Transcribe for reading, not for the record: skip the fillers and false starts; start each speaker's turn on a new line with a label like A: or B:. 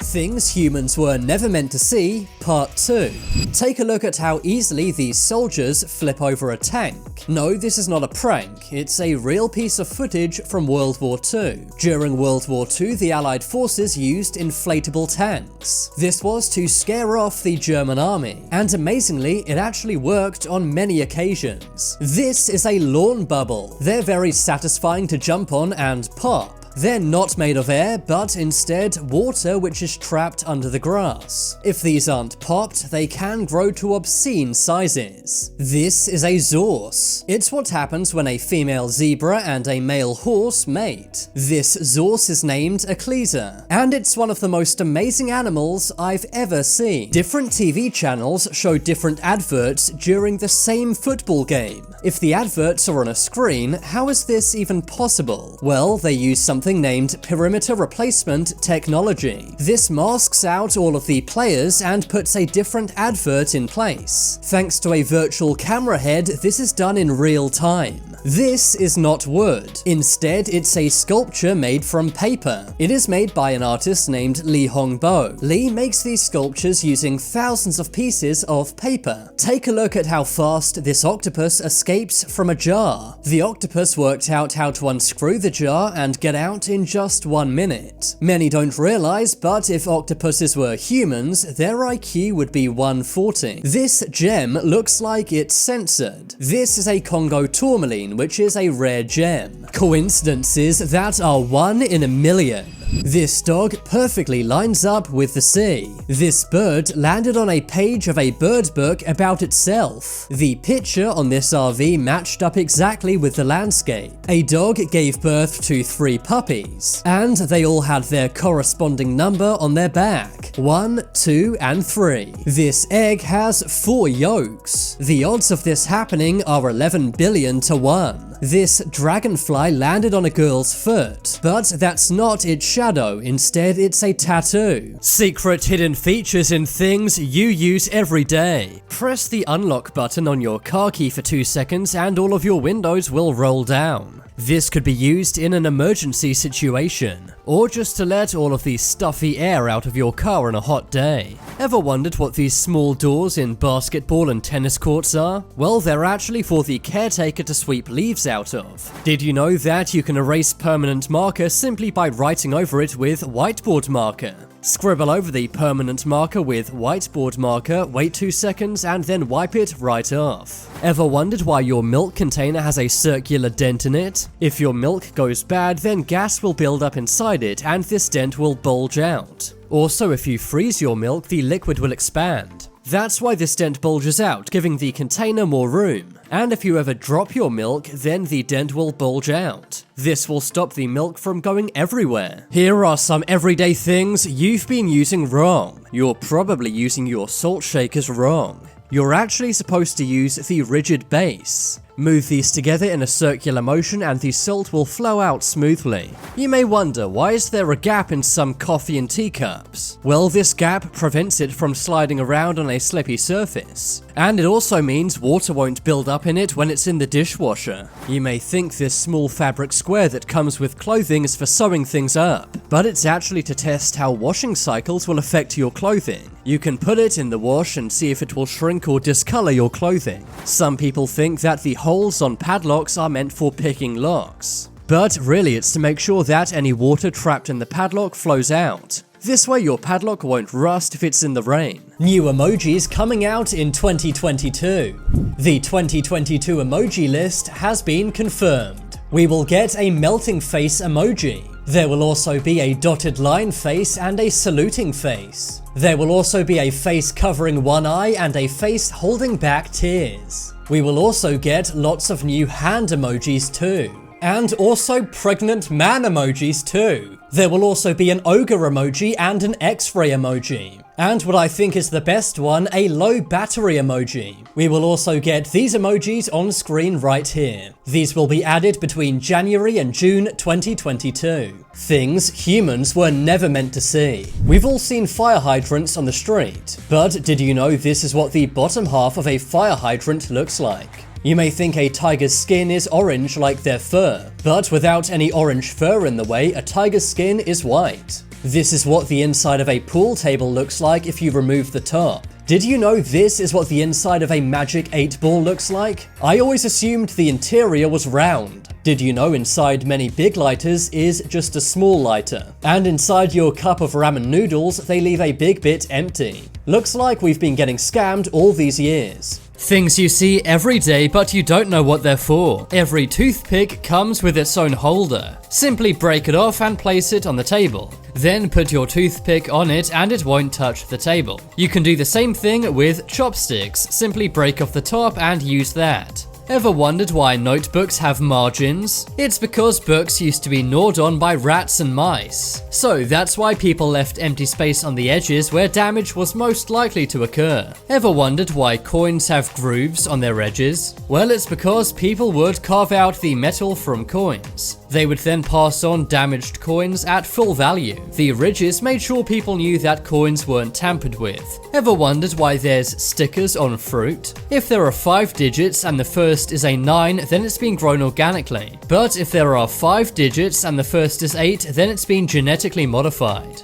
A: Things humans were never meant to see, Part 2. Take a look at how easily these soldiers flip over a tank. No, this is not a prank, it's a real piece of footage from World War II. During World War II, the Allied forces used inflatable tanks. This was to scare off the German army, and amazingly, it actually worked on many occasions. This is a lawn bubble. They're very satisfying to jump on and pop. They're not made of air, but instead water which is trapped under the grass. If these aren't popped, they can grow to obscene sizes. This is a zorse. It's what happens when a female zebra and a male horse mate. This zorse is named Ecclesia, and it's one of the most amazing animals I've ever seen. Different TV channels show different adverts during the same football game. If the adverts are on a screen, how is this even possible? Well, they use something named perimeter replacement technology. This masks out all of the players and puts a different advert in place. Thanks to a virtual camera head, this is done in real time. This is not wood. Instead, it's a sculpture made from paper. It is made by an artist named Lee Hongbo. Lee makes these sculptures using thousands of pieces of paper. Take a look at how fast this octopus escapes from a jar. The octopus worked out how to unscrew the jar and get out in just 1 minute. Many don't realize, but if octopuses were humans, their IQ would be 140. This gem looks like it's censored. This is a Congo tourmaline, which is a rare gem. Coincidences that are 1 in a million. This dog perfectly lines up with the sea. This bird landed on a page of a bird book about itself. The picture on this RV matched up exactly with the landscape. A dog gave birth to 3 puppies, and they all had their corresponding number on their back. 1, 2, and 3. This egg has 4 yolks. The odds of this happening are 11 billion to 1. This dragonfly landed on a girl's foot, but that's not its shadow, instead it's a tattoo. Secret hidden features in things you use every day. Press the unlock button on your car key for 2 seconds and all of your windows will roll down. This could be used in an emergency situation, or just to let all of the stuffy air out of your car on a hot day. Ever wondered what these small doors in basketball and tennis courts are? Well, they're actually for the caretaker to sweep leaves out of. Did you know that you can erase permanent marker simply by writing over it with whiteboard marker? Scribble over the permanent marker with whiteboard marker, wait 2 seconds, and then wipe it right off. Ever wondered why your milk container has a circular dent in it? If your milk goes bad, then gas will build up inside it and this dent will bulge out. Also, if you freeze your milk, the liquid will expand. That's why this dent bulges out, giving the container more room. And if you ever drop your milk, then the dent will bulge out. This will stop the milk from going everywhere. Here are some everyday things you've been using wrong. You're probably using your salt shakers wrong. You're actually supposed to use the rigid base. Move these together in a circular motion and the salt will flow out smoothly. You may wonder, why is there a gap in some coffee and teacups? Well, this gap prevents it from sliding around on a slippy surface. And it also means water won't build up in it when it's in the dishwasher. You may think this small fabric square that comes with clothing is for sewing things up, but it's actually to test how washing cycles will affect your clothing. You can put it in the wash and see if it will shrink or discolor your clothing. Some people think that the holes on padlocks are meant for picking locks, but really it's to make sure that any water trapped in the padlock flows out. This way your padlock won't rust if it's in the rain. New emojis coming out in 2022. The 2022 emoji list has been confirmed. We will get a melting face emoji. There will also be a dotted line face and a saluting face. There will also be a face covering one eye and a face holding back tears. We will also get lots of new hand emojis too. And also pregnant man emojis too. There will also be an ogre emoji and an X-ray emoji. And what I think is the best one, a low battery emoji. We will also get these emojis on screen right here. These will be added between January and June 2022. Things humans were never meant to see. We've all seen fire hydrants on the street, but did you know this is what the bottom half of a fire hydrant looks like? You may think a tiger's skin is orange like their fur, but without any orange fur in the way, a tiger's skin is white. This is what the inside of a pool table looks like if you remove the top. Did you know this is what the inside of a Magic 8 ball looks like? I always assumed the interior was round. Did you know inside many big lighters is just a small lighter? And inside your cup of ramen noodles, they leave a big bit empty. Looks like we've been getting scammed all these years. Things you see every day but you don't know what they're for. Every toothpick comes with its own holder. Simply break it off and place it on the table. Then put your toothpick on it and it won't touch the table. You can do the same thing with chopsticks. Simply break off the top and use that. Ever wondered why notebooks have margins? It's because books used to be gnawed on by rats and mice. So that's why people left empty space on the edges where damage was most likely to occur. Ever wondered why coins have grooves on their edges? Well, it's because people would carve out the metal from coins. They would then pass on damaged coins at full value. The ridges made sure people knew that coins weren't tampered with. Ever wondered why there's stickers on fruit? If there are 5 digits and the first is a 9, then it's been grown organically. But if there are 5 digits and the first is 8, then it's been genetically modified.